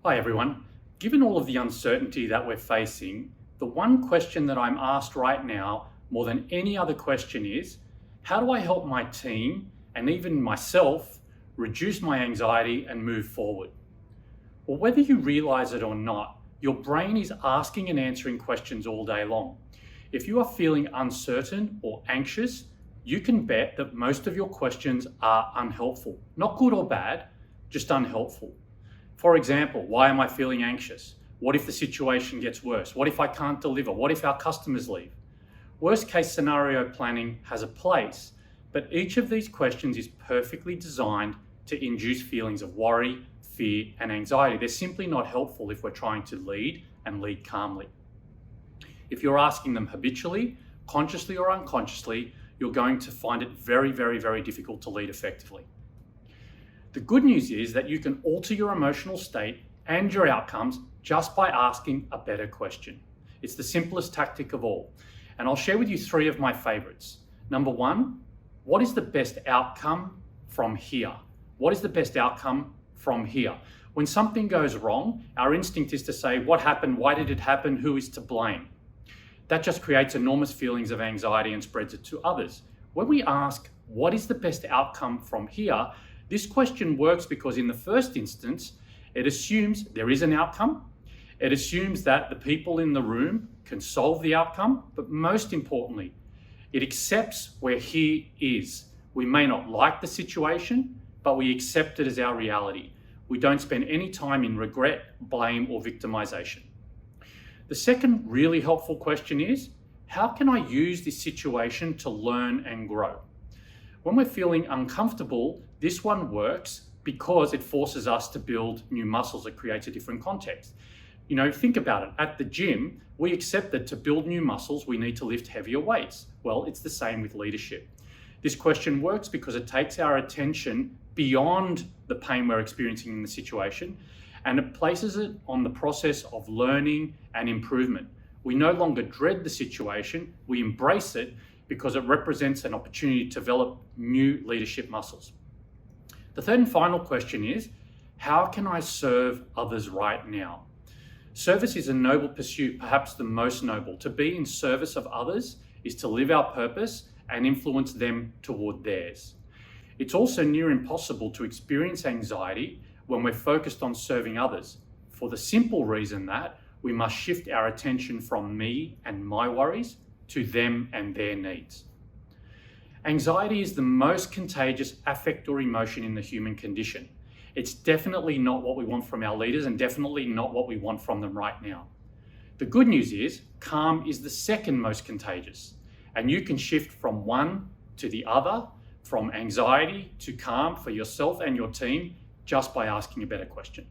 Hi everyone. Given all of the uncertainty that we're facing, the one question that I'm asked right now more than any other question is, how do I help my team and even myself reduce my anxiety and move forward? Well, whether you realize it or not, your brain is asking and answering questions all day long. If you are feeling uncertain or anxious, you can bet that most of your questions are unhelpful. Not good or bad, just unhelpful. For example, why am I feeling anxious? What if the situation gets worse? What if I can't deliver? What if our customers leave? Worst case scenario planning has a place, but each of these questions is perfectly designed to induce feelings of worry, fear, and anxiety. They're simply not helpful if we're trying to lead and lead calmly. If you're asking them habitually, consciously or unconsciously, you're going to find it very, very, very difficult to lead effectively. The good news is that you can alter your emotional state and your outcomes just by asking a better question. It's the simplest tactic of all. And I'll share with you 3 of my favorites. Number 1, what is the best outcome from here? What is the best outcome from here? When something goes wrong, our instinct is to say, what happened? Why did it happen? Who is to blame? That just creates enormous feelings of anxiety and spreads it to others. When we ask, what is the best outcome from here? This question works because in the first instance, it assumes there is an outcome. It assumes that the people in the room can solve the outcome, but most importantly, it accepts where he is. We may not like the situation, but we accept it as our reality. We don't spend any time in regret, blame, or victimization. The second really helpful question is, how can I use this situation to learn and grow? When we're feeling uncomfortable, this one works because it forces us to build new muscles. It creates a different context. Think about it. At the gym, we accept that to build new muscles, we need to lift heavier weights. Well, it's the same with leadership. This question works because it takes our attention beyond the pain we're experiencing in the situation, and it places it on the process of learning and improvement. We no longer dread the situation, we embrace it because it represents an opportunity to develop new leadership muscles. The third and final question is, how can I serve others right now? Service is a noble pursuit, perhaps the most noble. To be in service of others is to live our purpose and influence them toward theirs. It's also near impossible to experience anxiety when we're focused on serving others, for the simple reason that we must shift our attention from me and my worries to them and their needs. Anxiety is the most contagious affect or emotion in the human condition. It's definitely not what we want from our leaders and definitely not what we want from them right now. The good news is calm is the second most contagious, and you can shift from one to the other, from anxiety to calm for yourself and your team just by asking a better question.